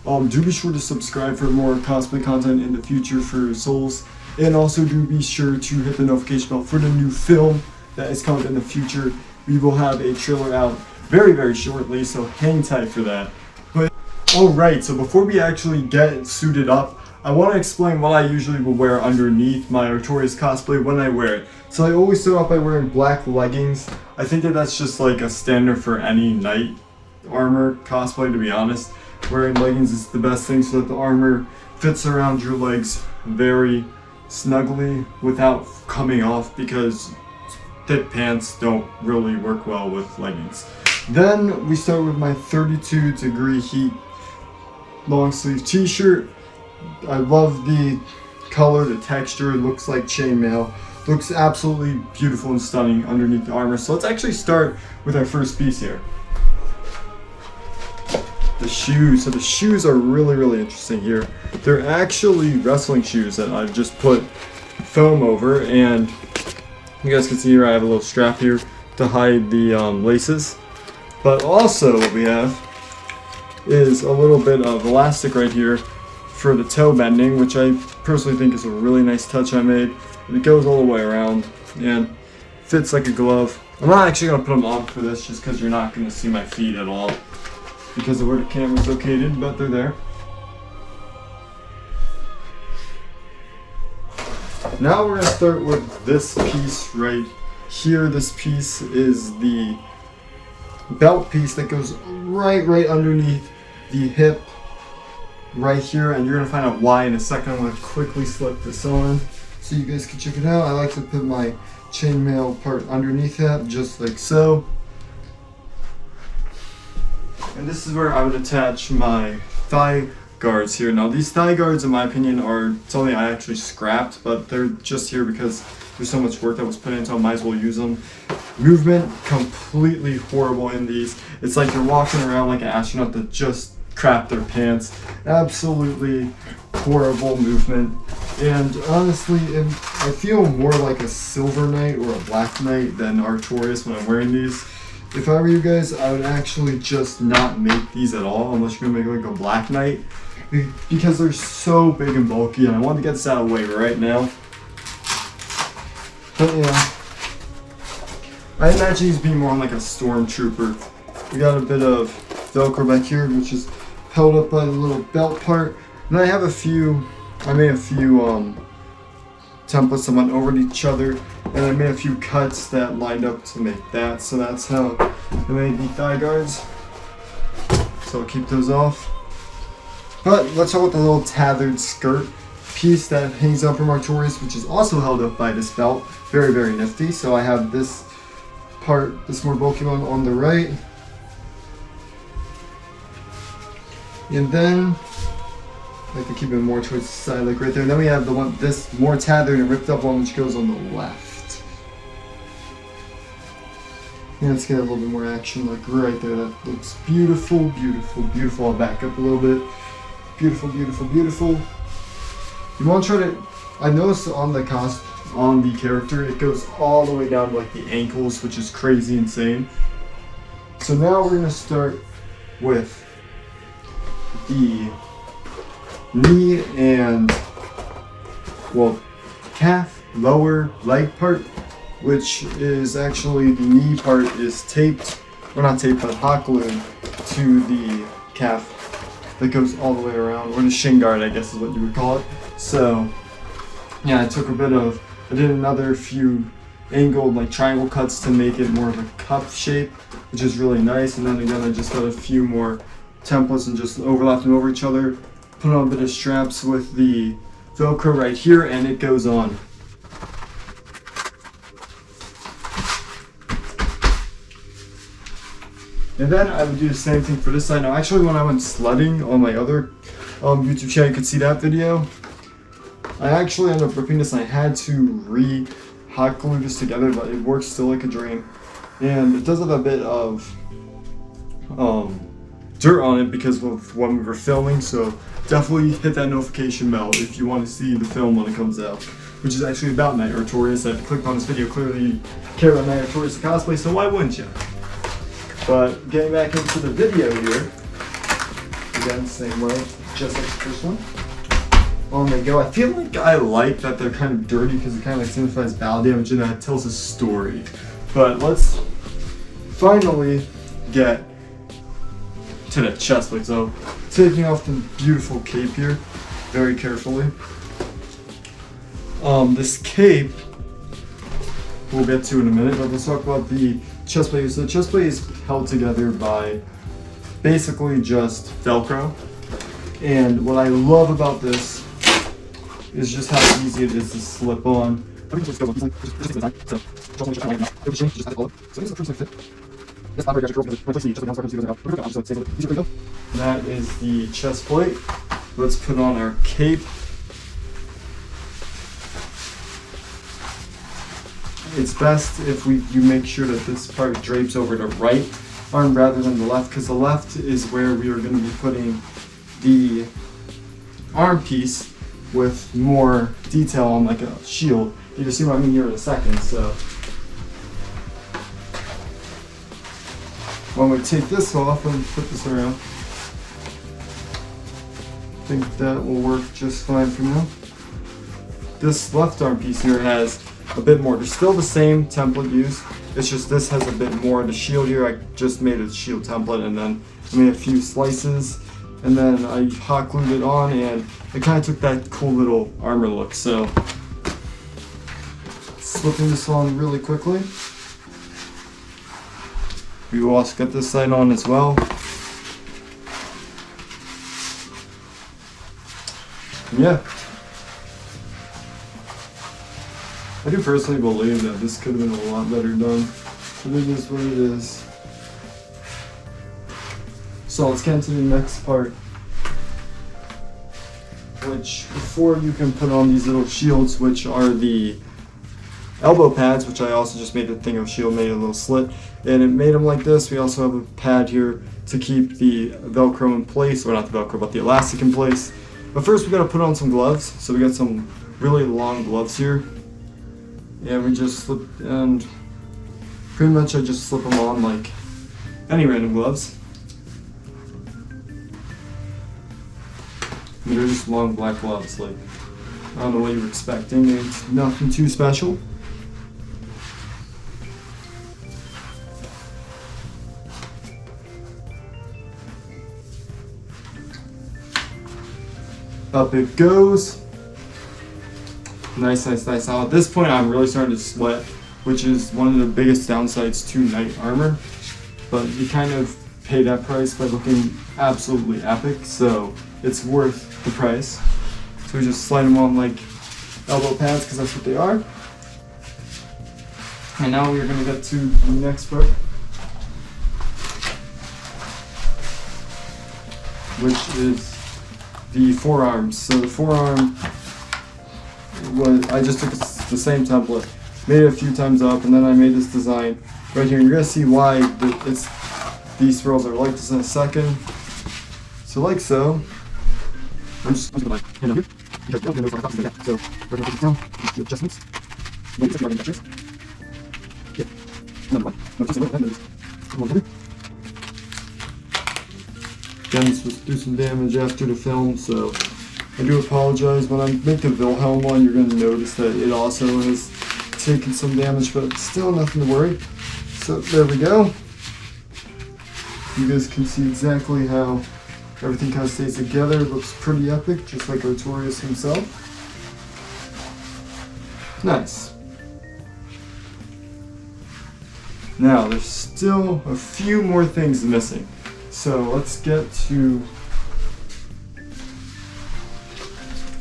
Do be sure to subscribe for more cosplay content in the future for Souls, and also do be sure to hit the notification bell for the new film that is coming in the future. We will have a trailer out very shortly, so hang tight for that. But alright, so before we actually get suited up, I want to explain what I usually will wear underneath my Artorias Cosplay when I wear it. So I always start off by wearing black leggings. I think that that's just like a standard for any knight armor cosplay, to be honest. Wearing leggings is the best thing so that the armor fits around your legs very snugly without coming off, because thick pants don't really work well with leggings. Then we start with my 32-degree heat long sleeve t-shirt. I love the color, the texture. It looks like chainmail. Looks absolutely beautiful and stunning underneath the armor. So let's actually start with our first piece here. The shoes. So the shoes are really interesting here. They're actually wrestling shoes that I've just put foam over, and you guys can see here I have a little strap here to hide the laces. But also what we have is a little bit of elastic right here for the toe bending, which I personally think is a really nice touch I made. It goes all the way around and fits like a glove. I'm not actually going to put them on for this just because you're not going to see my feet at all because of where the camera's located, but they're there. Now we're going to start with this piece right here. This piece is the belt piece that goes right underneath the hip right here, and you're going to find out why in a second. I'm going to quickly slip this on so you guys can check it out. I like to put my chainmail part underneath that, just like so. And this is where I would attach my thigh guards here. Now these thigh guards, in my opinion, are something I actually scrapped, but they're just here because there's so much work that was put into them, I might as well use them. Movement, completely horrible in these. It's like you're walking around like an astronaut that just crapped their pants. Absolutely horrible movement. And honestly, I feel more like a silver knight or a black knight than Artorias when I'm wearing these. If I were you guys, I would actually just not make these at all, unless you're gonna make like a black knight, because they're so big and bulky, and I want to get this out of the way right now. But yeah, I imagine he's being more like a stormtrooper. We got a bit of Velcro back here, which is held up by the little belt part. And I have I made a few templates that went over each other, and I made a few cuts that lined up to make that. So that's how I made the thigh guards. So I'll keep those off. But let's talk about the little tethered skirt piece that hangs up from Artorias, which is also held up by this belt. Very nifty. So I have this part, this more bulky one, on the right. And then I like to keep it more towards the side, like right there. And then we have the one, this more tethered and ripped up one, which goes on the left. And let's get a little bit more action, like right there. That looks beautiful. I'll back up a little bit. Beautiful. You want to try to, I noticed on the character, it goes all the way down to like the ankles, which is crazy insane. So now we're gonna start with the knee and, well, calf, lower leg part, which is actually, the knee part is taped, or not taped, but hot glued to the calf that goes all the way around, or the shin guard, I guess is what you would call it. So yeah, I did another few angled like triangle cuts to make it more of a cup shape, which is really nice. And then again, I just got a few more templates and just overlapped them over each other, put on a bit of straps with the Velcro right here, and it goes on. And then I would do the same thing for this side. Now actually, when I went sledding on my other YouTube channel, you could see that video, I actually ended up ripping this and I had to hot glue this together, but it works still like a dream. And it does have a bit of dirt on it because of when we were filming, so definitely hit that notification bell if you want to see the film when it comes out, which is actually about Knight Artorias. If you clicked on this video, clearly you care about Knight Artorias cosplay, so why wouldn't you? But getting back into the video here, again, same way, just like the first one. On they go. I feel like I like that they're kind of dirty because it kind of like signifies battle damage and that tells a story. But let's finally get to the chest plate. So taking off the beautiful cape here, very carefully. This cape we'll get to in a minute, but let's talk about the chest plate. So the chest plate is held together by basically just Velcro. And what I love about this is just how easy it is to slip on. That is the chest plate. Let's put on our cape. It's best if you make sure that this part drapes over the right arm rather than the left, because the left is where we are going to be putting the arm piece with more detail on like a shield. You can see what I mean here in a second. So when we take this off and flip this around, I think that will work just fine for now. This left arm piece here has a bit more. There's still the same template used. It's just this has a bit more. The shield here, I just made a shield template and then I made a few slices and then I hot glued it on and it kind of took that cool little armor look. So slipping this on really quickly. We will also get this side on as well. Yeah. I do personally believe that this could have been a lot better done, but it is what it is. So let's get into the next part, which before you can put on these little shields, which are the elbow pads, which I also just made a thing of shield, made a little slit, and it made them like this. We also have a pad here to keep the Velcro in place, or not the Velcro, but the elastic in place. But first we gotta put on some gloves. So we got some really long gloves here. And we just slip, and pretty much I just slip them on like any random gloves. And they're just long black gloves, like, I don't know what you were expecting. It's nothing too special. Up it goes. Nice, nice, nice. Now at this point I'm really starting to sweat, which is one of the biggest downsides to knight armor. But you kind of pay that price by looking absolutely epic, so it's worth the price. So we just slide them on like elbow pads because that's what they are. And now we're going to get to the next part, which is the forearms. So the forearm, I just took the same template, made it a few times up, and then I made this design right here. You're going to see why these swirls are like this in a second. So like so. I'm just going to put my hand on here, because I don't know if I got so we're going to take it down, do adjustments. Maybe some adjustments. Yeah. Another one. No, just a little bit. Come on, again, this was do some damage after the film, so I do apologize. When I make the Wilhelm one, you're going to notice that it also has taken some damage, but still nothing to worry. So there we go. You guys can see exactly how everything kind of stays together. It looks pretty epic, just like Artorias himself. Nice. Now, there's still a few more things missing. So let's get to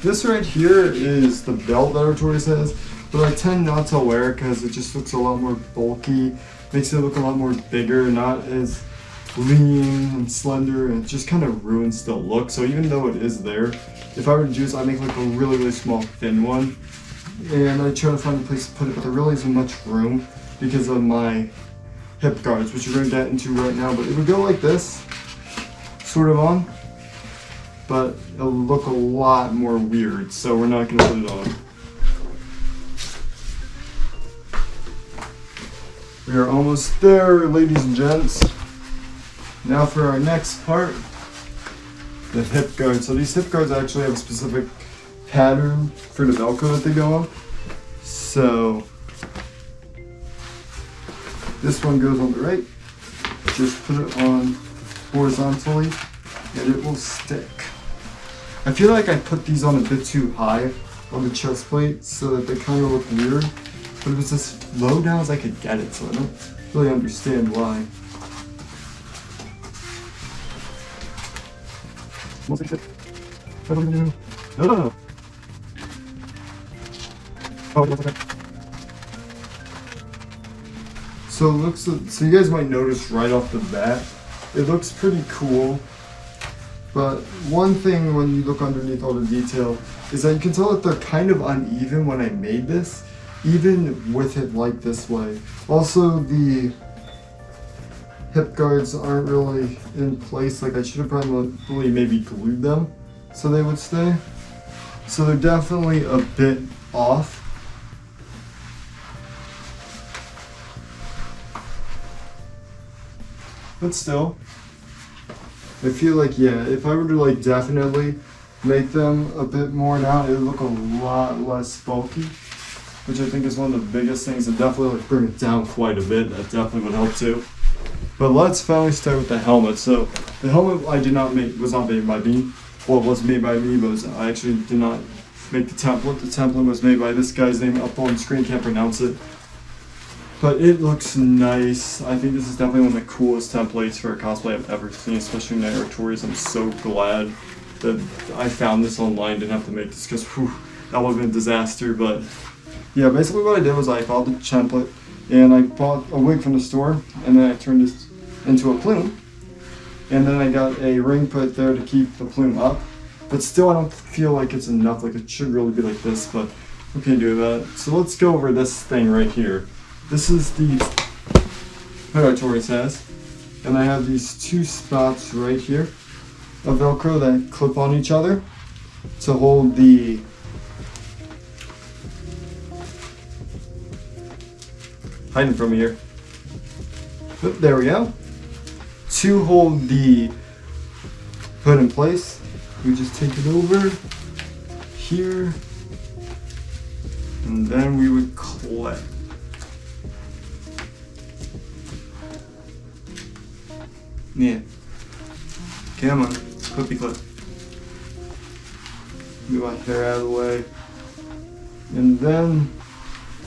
this right here. Is the belt that Artorias has, but I tend not to wear it because it just looks a lot more bulky, makes it look a lot more bigger, not as lean and slender, and it just kind of ruins the look. So even though it is there, if I were to choose, I make like a really, really small thin one, and I try to find a place to put it, but there really isn't much room because of my hip guards, which we're going to get into right now. But it would go like this, sort of on, but it'll look a lot more weird, so we're not going to put it on. We are almost there, ladies and gents. Now for our next part, the hip guards. So these hip guards actually have a specific pattern for the Velcro that they go on. So this one goes on the right. Just put it on horizontally and it will stick. I feel like I put these on a bit too high on the chest plate so that they kind of look weird. But it was as low down as I could get it, so I don't really understand why. No. So it looks, so you guys might notice right off the bat, it looks pretty cool. But one thing when you look underneath all the detail is that you can tell that they're kind of uneven when I made this, even with it like this way. Also, the hip guards aren't really in place. Like I should have probably maybe glued them so they would stay. So they're definitely a bit off. But still, I feel like, yeah, if I were to like definitely make them a bit more now, it would look a lot less bulky, which I think is one of the biggest things, and definitely like bring it down quite a bit. That definitely would help too. But let's finally start with the helmet. So the helmet I did not make, was not made by me. Well, it was made by me, but I actually did not make the template. The template was made by this guy's name up on screen, can't pronounce it. But it looks nice. I think this is definitely one of the coolest templates for a cosplay I've ever seen, especially in the Artorias. I'm so glad that I found this online, didn't have to make this, because that would have been a disaster. But yeah, basically what I did was I followed the template and I bought a wig from the store, and then I turned this into a plume, and then I got a ring put there to keep the plume up. But still, I don't feel like it's enough. Like it should really be like this, but we can't do that. So let's go over this thing right here. This is the what Artorias has, and I have these two spots right here of Velcro that clip on each other to hold the hiding from here. Oop, there we go. To hold the hood in place, we just take it over here, and then we would clip. Yeah. Come on, clippy clip. Move my hair out of the way. And then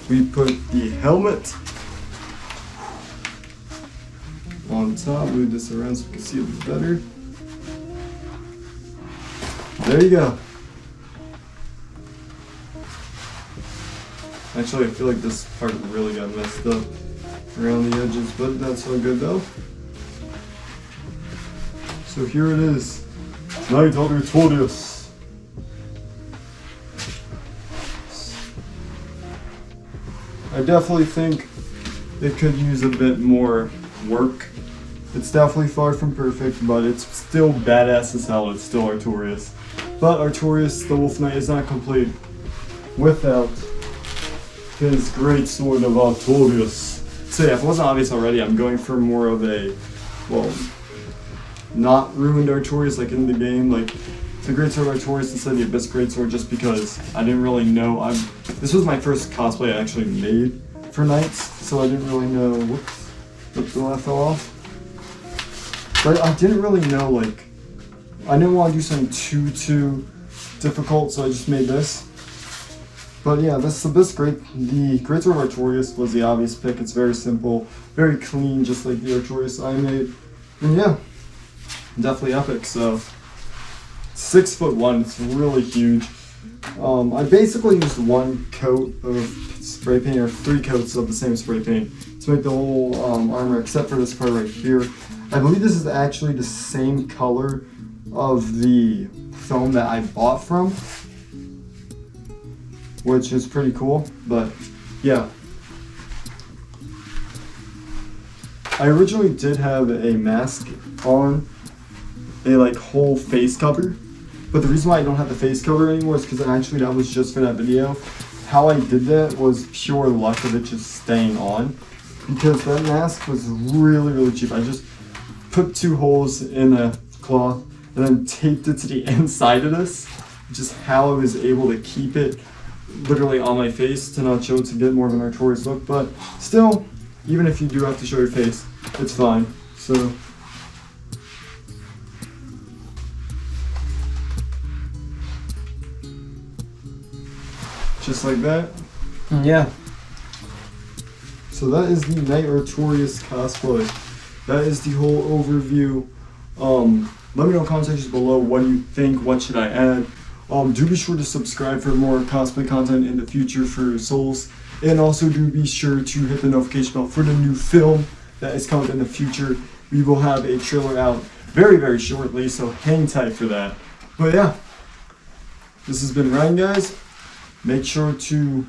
we put the helmet on top. Move this around so we can see it a bit better. There you go. Actually, I feel like this part really got messed up around the edges, but that's all good though. So here it is, Untitled Artorias. I definitely think it could use a bit more work. It's definitely far from perfect, but it's still badass as hell. It's still Artorias. But Artorias, the Wolf Knight, is not complete without his great sword of Artorias. So yeah, if it wasn't obvious already, I'm going for more of a, well, not ruined Artorias like in the game. Like the great sword of Artorias instead of the Abyss greatsword, just because I didn't really know. This was my first cosplay I actually made for Knights, so I didn't really know. Whoops, the left fell off. But I didn't really know, like, I didn't want to do something too difficult, so I just made this. But yeah, the greatsword of Artorias was the obvious pick. It's very simple, very clean, just like the Artorias I made. And yeah, definitely epic. So 6'1", it's really huge. I basically used one coat of spray paint, or 3 coats of the same spray paint to make the whole armor, except for this part right here. I believe this is actually the same color of the foam that I bought from, which is pretty cool. But yeah, I originally did have a mask on, a like whole face cover, but the reason why I don't have the face cover anymore is because actually that was just for that video. How I did that was pure luck of it just staying on, because that mask was really cheap. I just put 2 holes in a cloth and then taped it to the inside of this, which is how I was able to keep it literally on my face to not show, to get more of an Artorias look. But still, even if you do have to show your face, it's fine. So just like that. And yeah. So that is the Night Artorias cosplay. That is the whole overview. Let me know in the comment sections below what you think, what should I add. Do be sure to subscribe for more cosplay content in the future for Souls. And also do be sure to hit the notification bell for the new film that is coming in the future. We will have a trailer out very, very shortly, so hang tight for that. But yeah, this has been Ryan, guys. Make sure to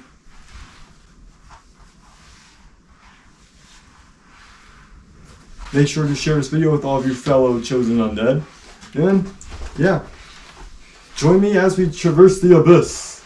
share this video with all of your fellow chosen undead. And yeah, join me as we traverse the abyss.